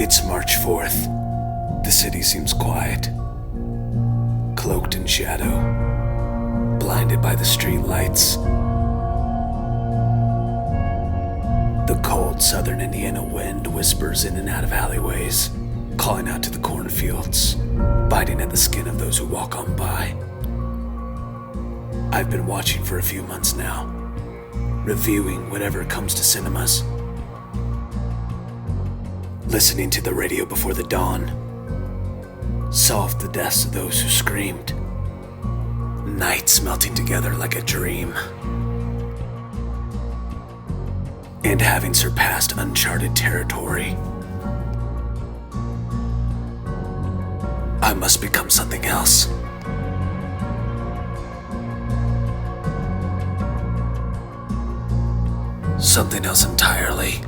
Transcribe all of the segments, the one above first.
It's March 4th. The city seems quiet, cloaked in shadow, blinded by the street lights. The cold southern Indiana wind whispers in and out of alleyways, calling out to the cornfields, biting at the skin of those who walk on by. I've been watching for a few months now, reviewing whatever comes to cinemas, listening to the radio before the dawn, solved the deaths of those who screamed, nights melting together like a dream. And having surpassed uncharted territory, I must become something else. Something else entirely.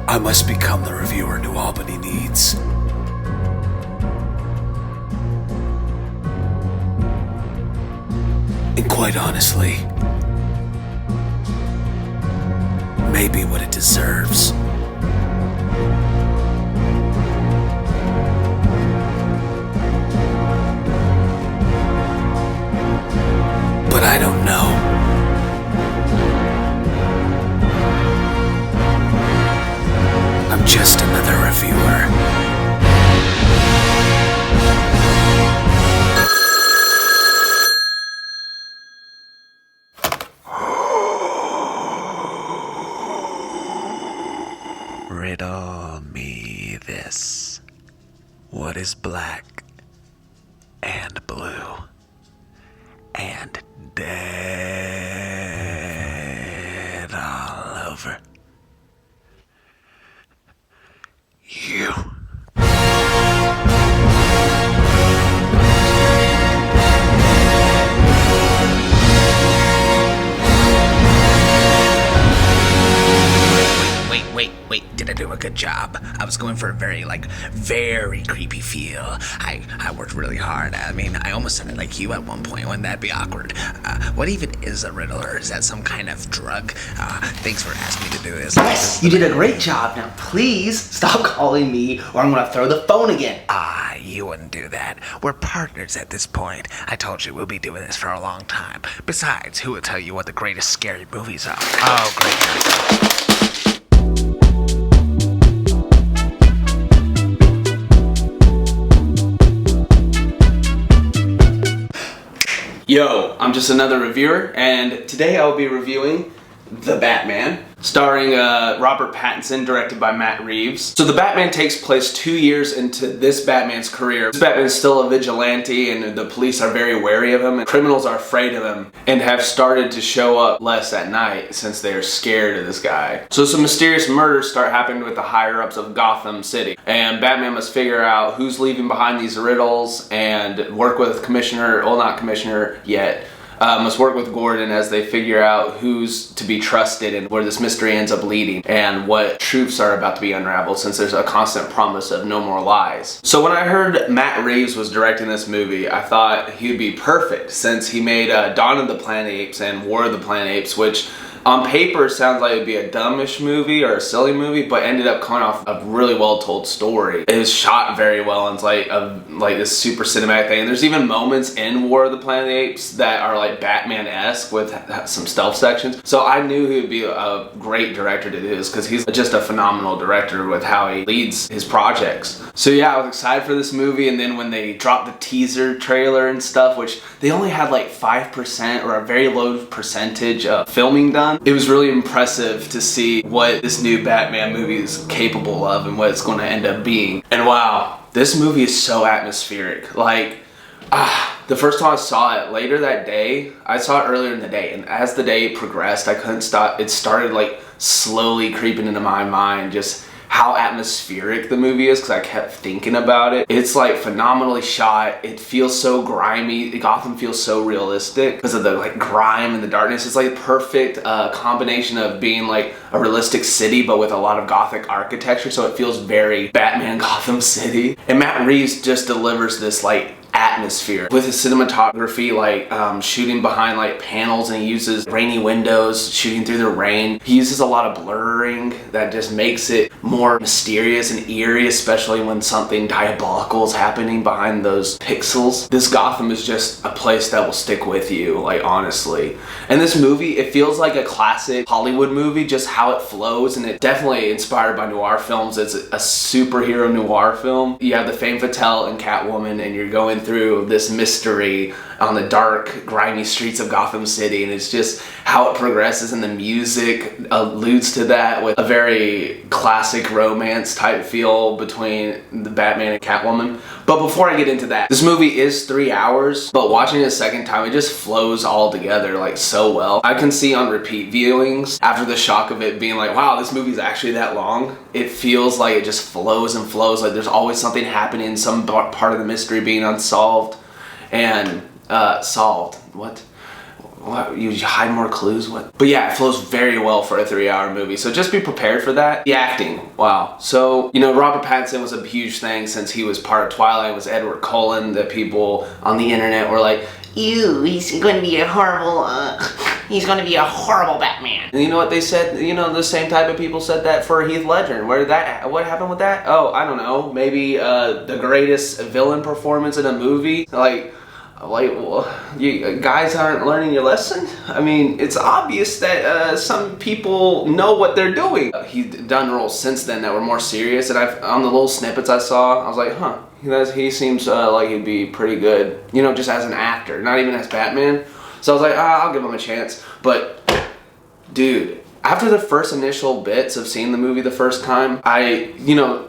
I must become the reviewer New Albany needs. And quite honestly, maybe what it deserves. But I don't know. I'm just another reviewer. Riddle me this. What is black and blue and dead all over? You. Wait, did I do a good job? I was going for a very creepy feel. I worked really hard. I mean, I almost sounded like you at one point. Wouldn't that be awkward? What even is a riddle, or is that some kind of drug? Thanks for asking me to do this. Yes, you did a great job. Now please stop calling me or I'm gonna throw the phone again. You wouldn't do that. We're partners at this point. I told you we'll be doing this for a long time. Besides, who will tell you what the greatest scary movies are? Oh, great. Yo, I'm just another reviewer, and today I will be reviewing The Batman, starring Robert Pattinson, directed by Matt Reeves. So The Batman takes place 2 years into this Batman's career. This Batman is still a vigilante, and the police are very wary of him, and criminals are afraid of him, and have started to show up less at night since they are scared of this guy. So some mysterious murders start happening with the higher-ups of Gotham City, and Batman must figure out who's leaving behind these riddles and work with Commissioner, well, not Commissioner yet, must work with Gordon as they figure out who's to be trusted and where this mystery ends up leading and what truths are about to be unraveled, since there's a constant promise of no more lies. So when I heard Matt Reeves was directing this movie, I thought he'd be perfect, since he made Dawn of the Planet of the Apes and War of the Planet of the Apes, which on paper sounds like it'd be a dumbish movie or a silly movie, but ended up coming off a really well told story. It was shot very well, and it's like this super cinematic thing. And there's even moments in War of the Planet of the Apes that are like Batman-esque with some stealth sections. So I knew he would be a great director to do this, because he's just a phenomenal director with how he leads his projects. So yeah, I was excited for this movie, and then when they dropped the teaser trailer and stuff, which they only had like 5% or a very low percentage of filming done, it was really impressive to see what this new Batman movie is capable of and what it's going to end up being. And wow, this movie is so atmospheric. The first time I saw it, later that day, I saw it earlier in the day, and as the day progressed, I couldn't stop. It started slowly creeping into my mind, just how atmospheric the movie is, because I kept thinking about it. It's phenomenally shot. It feels so grimy. Gotham feels so realistic because of the grime and the darkness. It's perfect combination of being a realistic city but with a lot of Gothic architecture, so it feels very Batman Gotham City. And Matt Reeves just delivers this atmosphere with his cinematography, like shooting behind like panels, and he uses rainy windows, shooting through the rain. He uses a lot of blurring that just makes it more mysterious and eerie, especially when something diabolical is happening behind those pixels. This Gotham is just a place that will stick with you, like, honestly. And this movie, it feels like a classic Hollywood movie, just how it flows, and it definitely inspired by noir films. It's a superhero noir film. You have the femme fatale and Catwoman, and you're going through this mystery on the dark, grimy streets of Gotham City, and it's just how it progresses, and the music alludes to that with a very classic romance type feel between the Batman and Catwoman. But before I get into that, this movie is 3 hours, but watching it a second time, it just flows all together like so well. I can see on repeat viewings, after the shock of it being like, wow, this movie's actually that long, it feels like it just flows and flows, like there's always something happening, some part of the mystery being unsolved, and solved. What? You hide more clues? What? But yeah, it flows very well for a 3-hour movie, so just be prepared for that. The acting, wow. So, you know, Robert Pattinson was a huge thing since he was part of Twilight. It was Edward Cullen that people on the internet were like, ew, he's going to be a horrible Batman. And you know what they said? You know, the same type of people said that for Heath Ledger. What happened with that? Oh, I don't know. Maybe the greatest villain performance in a movie? Well, you guys aren't learning your lesson? I mean, it's obvious that some people know what they're doing. He's done roles since then that were more serious, and on the little snippets I saw, I was like, huh, he seems like he'd be pretty good, you know, just as an actor, not even as Batman. So I was like, I'll give him a chance. But, dude, after the first initial bits of seeing the movie the first time, I,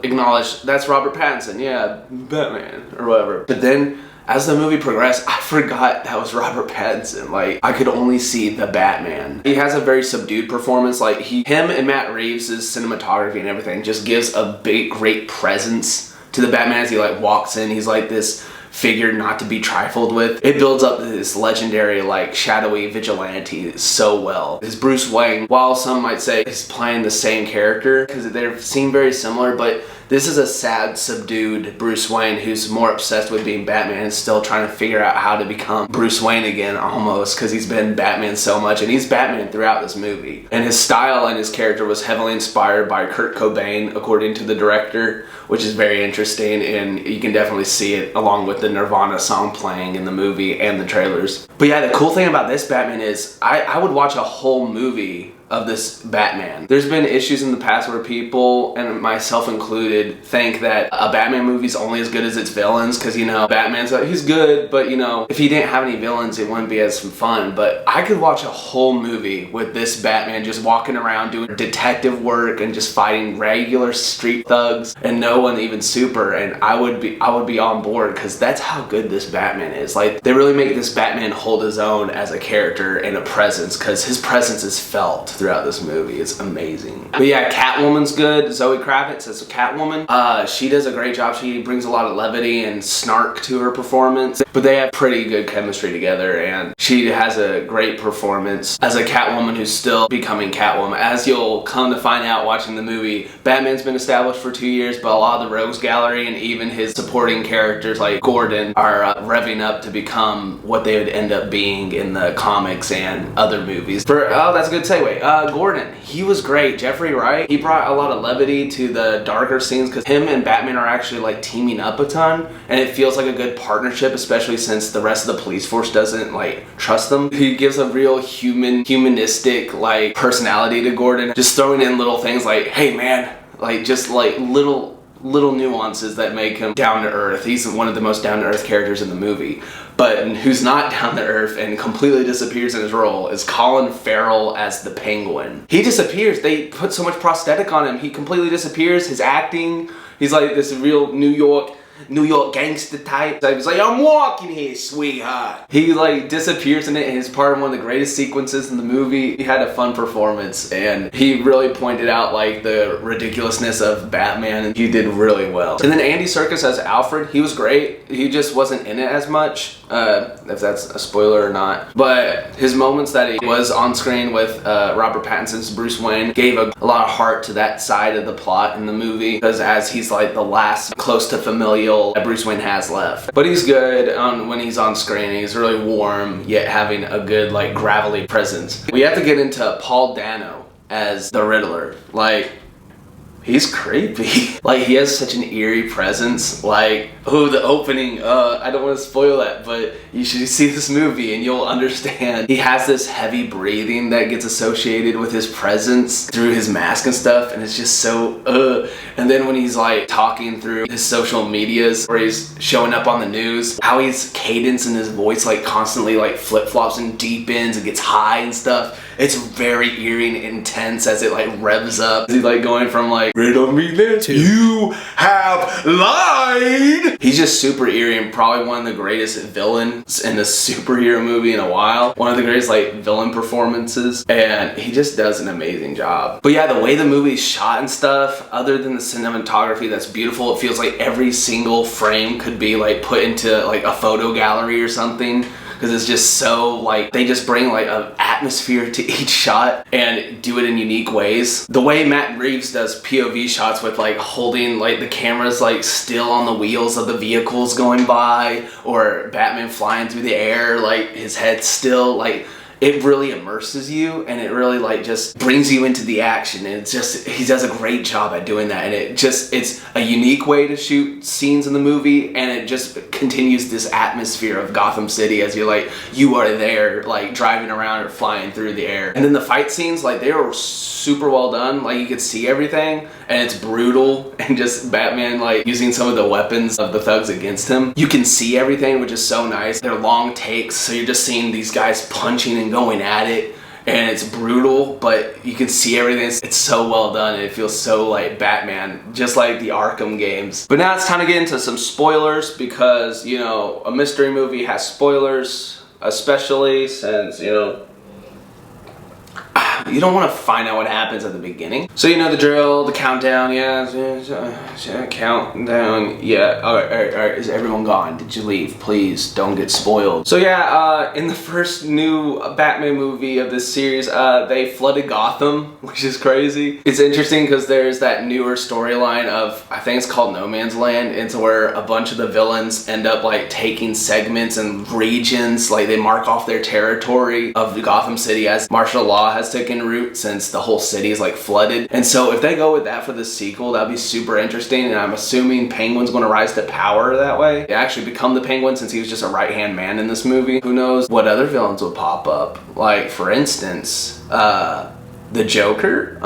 acknowledged, that's Robert Pattinson, yeah, Batman, or whatever. But then, as the movie progressed, I forgot that was Robert Pattinson. Like, I could only see the Batman. He has a very subdued performance. Like, him and Matt Reeves' cinematography and everything just gives a great presence to the Batman as he, like, walks in. He's like this figure not to be trifled with. It builds up this legendary, like, shadowy vigilante so well. His Bruce Wayne, while some might say he's playing the same character, because they seem very similar, but this is a sad, subdued Bruce Wayne who's more obsessed with being Batman and still trying to figure out how to become Bruce Wayne again, almost, because he's been Batman so much, and he's Batman throughout this movie. And his style and his character was heavily inspired by Kurt Cobain, according to the director, which is very interesting, and you can definitely see it along with the Nirvana song playing in the movie and the trailers. But yeah, the cool thing about this Batman is I would watch a whole movie of this Batman. There's been issues in the past where people, and myself included, think that a Batman movie's only as good as its villains, because, Batman's like, he's good, but, if he didn't have any villains, it wouldn't be as fun. But I could watch a whole movie with this Batman just walking around doing detective work and just fighting regular street thugs and no one even super, and I would be on board, because that's how good this Batman is. Like, they really make this Batman hold his own as a character and a presence, because his presence is felt throughout this movie. It's amazing. But yeah, Catwoman's good. Zoe Kravitz as a Catwoman. She does a great job. She brings a lot of levity and snark to her performance. But they have pretty good chemistry together, and she has a great performance as a Catwoman who's still becoming Catwoman. As you'll come to find out watching the movie, Batman's been established for 2 years, but a lot of the rogues gallery and even his supporting characters like Gordon are revving up to become what they would end up being in the comics and other movies. That's a good segue. Gordon, he was great. Jeffrey Wright, he brought a lot of levity to the darker scenes, because him and Batman are actually like teaming up a ton, and it feels like a good partnership, especially since the rest of the police force doesn't like trust them. He gives a real humanistic like personality to Gordon, just throwing in little things like, hey man, like just like little nuances that make him down to earth. He's one of the most down to earth characters in the movie. But who's not down to earth and completely disappears in his role is Colin Farrell as the Penguin. He disappears. They put so much prosthetic on him. He completely disappears. His acting, he's like this real New York gangster type. So he's like, I'm walking here, sweetheart. He like disappears in it, and it's part of one of the greatest sequences in the movie. He had a fun performance, and he really pointed out like the ridiculousness of Batman, and he did really well. And then Andy Serkis as Alfred, he was great. He just wasn't in it as much, if that's a spoiler or not. But his moments that he was on screen with Robert Pattinson's Bruce Wayne gave a lot of heart to that side of the plot in the movie, because as he's like the last close to familial appeal that Bruce Wayne has left. But he's good when he's on screen. He's really warm, yet having a good, like, gravelly presence. We have to get into Paul Dano as the Riddler. Like, he's creepy. Like, he has such an eerie presence. Like, the opening, I don't want to spoil that, but you should see this movie and you'll understand. He has this heavy breathing that gets associated with his presence through his mask and stuff, and it's just so, And then when he's, like, talking through his social medias, or he's showing up on the news, how he's cadence in his voice, like, constantly, like, flip-flops and deepens and gets high and stuff. It's very eerie and intense as it, like, revs up. He's, like, going from, like, riddle me this, you have lied. He's just super eerie and probably one of the greatest villains in a superhero movie in a while. One of the greatest, like, villain performances, and he just does an amazing job. But yeah, the way the movie's shot and stuff, other than the cinematography that's beautiful, it feels like every single frame could be, like, put into, like, a photo gallery or something. Because it's just so, like, they just bring, like, an atmosphere to each shot and do it in unique ways. The way Matt Reeves does POV shots with, like, holding, like, the cameras, like, still on the wheels of the vehicles going by, or Batman flying through the air, like, his head still, like, it really immerses you, and it really, like, just brings you into the action, and it's just, he does a great job at doing that, and it's a unique way to shoot scenes in the movie, and it just continues this atmosphere of Gotham City as you're, like, you are there, like, driving around or flying through the air. And then the fight scenes, like, they are super well done. Like, you could see everything, and it's brutal, and just Batman, like, using some of the weapons of the thugs against him. You can see everything, which is so nice. They're long takes, so you're just seeing these guys punching and going at it, and it's brutal, but you can see everything. It's so well done, and it feels so like Batman, just like the Arkham games. But now it's time to get into some spoilers, because, you know, a mystery movie has spoilers, especially since, you know, you don't want to find out what happens at the beginning. So you know the drill, the countdown, yeah, countdown, yeah, alright, is everyone gone? Did you leave? Please, don't get spoiled. So yeah, in the first new Batman movie of this series, they flooded Gotham, which is crazy. It's interesting because there's that newer storyline of, I think it's called No Man's Land, it's where a bunch of the villains end up, like, taking segments and regions, like, they mark off their territory of Gotham City as martial law has taken root, since the whole city is, like, flooded. And so if they go with that for the sequel, that'd be super interesting, and I'm assuming Penguin's going to rise to power that way. He actually become the Penguin, since he was just a right-hand man in this movie. Who knows what other villains would pop up? Like, for instance, the Joker?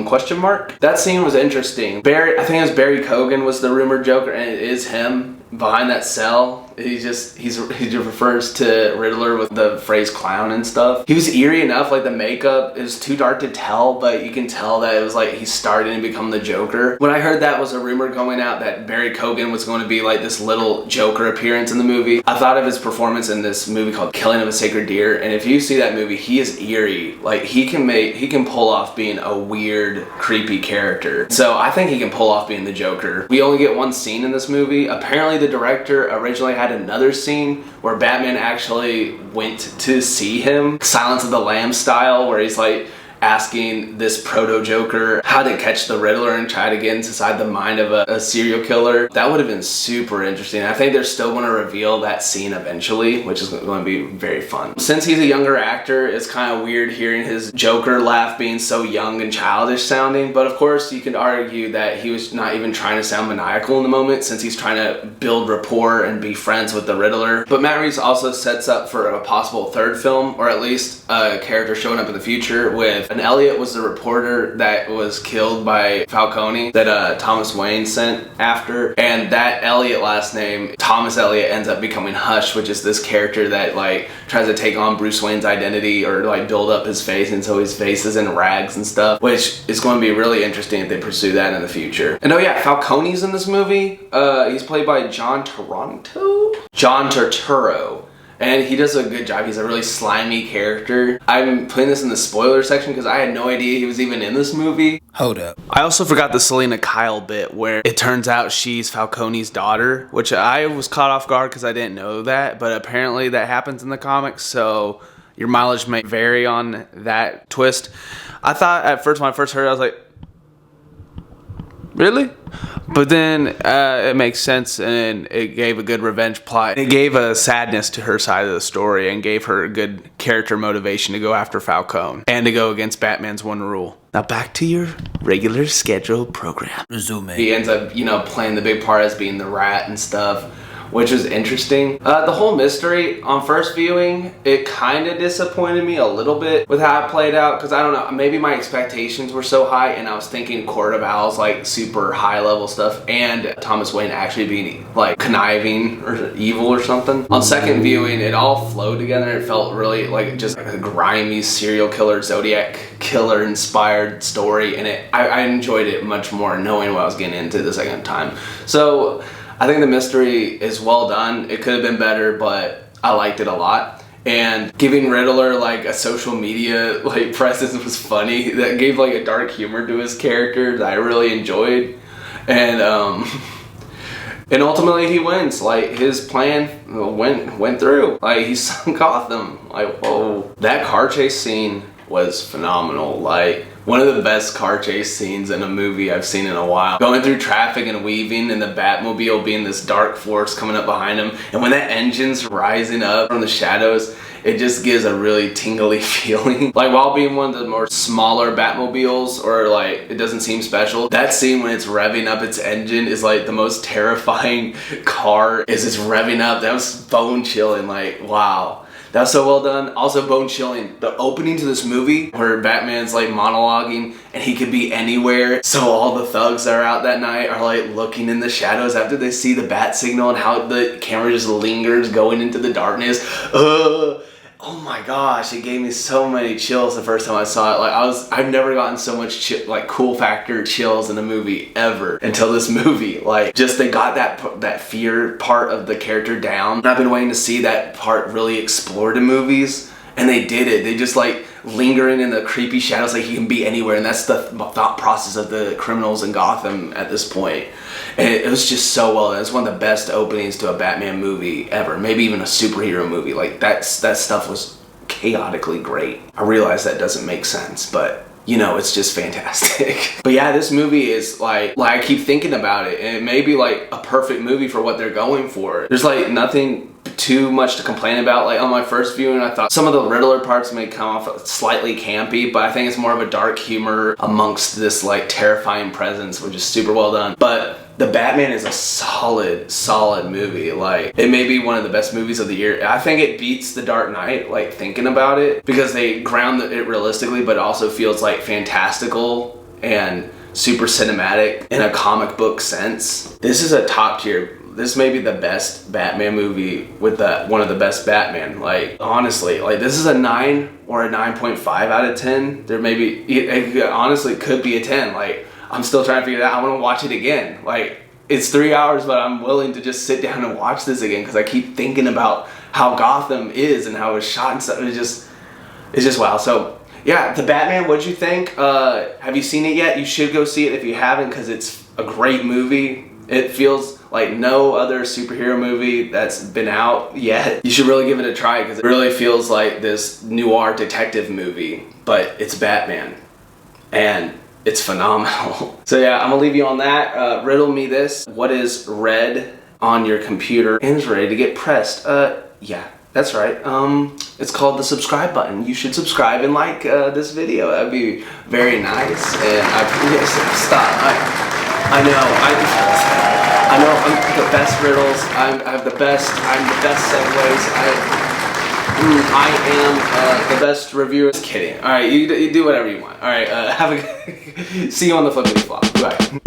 Question mark? That scene was interesting. I think it was Barry Keoghan was the rumored Joker, and it is him behind that cell. He refers to Riddler with the phrase clown and stuff. He was eerie enough, like, the makeup is too dark to tell, but you can tell that it was like he's starting to become the Joker. When I heard that was a rumor going out that Barry Keoghan was going to be, like, this little Joker appearance in the movie, I thought of his performance in this movie called Killing of a Sacred Deer, and if you see that movie, he is eerie. Like, he can pull off being a weird, creepy character. So I think he can pull off being the Joker. We only get one scene in this movie. Apparently the director originally had another scene where Batman actually went to see him, Silence of the Lambs style, where he's, like, asking this proto-Joker how to catch the Riddler and try to get inside the mind of a serial killer. That would have been super interesting. I think they're still going to reveal that scene eventually, which is going to be very fun. Since he's a younger actor, it's kind of weird hearing his Joker laugh being so young and childish sounding, but of course you could argue that he was not even trying to sound maniacal in the moment, since he's trying to build rapport and be friends with the Riddler. But Matt Reeves also sets up for a possible third film, or at least a character showing up in the future with and Elliot was the reporter that was killed by Falcone that Thomas Wayne sent after, and that Elliot last name, Thomas Elliot, ends up becoming Hush, which is this character that, like, tries to take on Bruce Wayne's identity, or, like, build up his face, and so his face is in rags and stuff, which is going to be really interesting if they pursue that in the future. And oh yeah, Falcone's in this movie. He's played by John Turturro. And he does a good job. He's a really slimy character. I'm putting this in the spoiler section because I had no idea he was even in this movie. Hold up. I also forgot the Selena Kyle bit where it turns out she's Falcone's daughter, which I was caught off guard because I didn't know that, but apparently that happens in the comics, so your mileage may vary on that twist. I thought at first, when I first heard it, I was like, Really? But then it makes sense, and it gave a good revenge plot. It gave a sadness to her side of the story and gave her a good character motivation to go after Falcone and to go against Batman's one rule. Now back to your regular scheduled program. Resume. He ends up, playing the big part as being the rat and stuff, which is interesting. The whole mystery on first viewing, it kind of disappointed me a little bit with how it played out, because I don't know, maybe my expectations were so high and I was thinking Court of Owls, like super high level stuff, and Thomas Wayne actually being like conniving or evil or something. On second viewing, it all flowed together. It felt really like just like a grimy serial killer, Zodiac killer inspired story, and I enjoyed it much more knowing what I was getting into the second time. So I think the mystery is well done. It could have been better, but I liked it a lot. And giving Riddler like a social media like presence was funny. That gave like a dark humor to his character that I really enjoyed. And and ultimately he wins. Like his plan went through. Like he sunk Gotham. Like, whoa. That car chase scene was phenomenal. Like one of the best car chase scenes in a movie I've seen in a while. Going through traffic and weaving, and the Batmobile being this dark force coming up behind him, and when that engine's rising up from the shadows, it just gives a really tingly feeling. Like while being one of the more smaller Batmobiles, or like it doesn't seem special, that scene when it's revving up its engine is like the most terrifying car as it's revving up. That was bone chilling. Like, wow. That was so well done. Also bone chilling. The opening to this movie where Batman's like monologuing and he could be anywhere. So all the thugs that are out that night are like looking in the shadows after they see the bat signal, and how the camera just lingers going into the darkness. Oh my gosh, it gave me so many chills the first time I saw it. Like I've never gotten so much like cool factor chills in a movie ever until this movie. Like just they got that fear part of the character down. I've been waiting to see that part really explored in movies, and they did it. They just like lingering in the creepy shadows, like he can be anywhere, and that's the thought process of the criminals in Gotham at this point. And it was just so well done. It's one of the best openings to a Batman movie ever, maybe even a superhero movie. Like that stuff was chaotically great. I realize that doesn't make sense, but it's just fantastic. But yeah, this movie is like I keep thinking about it, and it may be like a perfect movie for what they're going for. There's like nothing too much to complain about. Like on my first viewing, I thought some of the Riddler parts may come off slightly campy, but I think it's more of a dark humor amongst this like terrifying presence, which is super well done. But the Batman is a solid movie. Like it may be one of the best movies of the year. I think it beats The Dark Knight, like thinking about it, because they ground it realistically, but it also feels like fantastical and super cinematic in a comic book sense. This is a top tier. This may be the best Batman movie with one of the best Batman. Like honestly, like this is a 9 or a 9.5 out of 10. There may be, it honestly could be a 10. Like I'm still trying to figure it out. I want to watch it again. Like it's 3 hours, but I'm willing to just sit down and watch this again, because I keep thinking about how Gotham is and how it was shot and stuff. It's just wow. So yeah, the Batman, what'd you think? Have you seen it yet? You should go see it if you haven't, because it's a great movie. It feels like no other superhero movie that's been out yet. You should really give it a try, because it really feels like this noir detective movie, but it's Batman, and it's phenomenal. So yeah, I'm gonna leave you on that. Riddle me this. What is red on your computer and is ready to get pressed? Yeah, that's right. It's called the subscribe button. You should subscribe and like this video. That'd be very nice. And stop. I know I'm the best riddles. I'm the best segues. I am the best reviewer. Just kidding. All right, you do whatever you want. All right, see you on the Flippity Flop. Bye.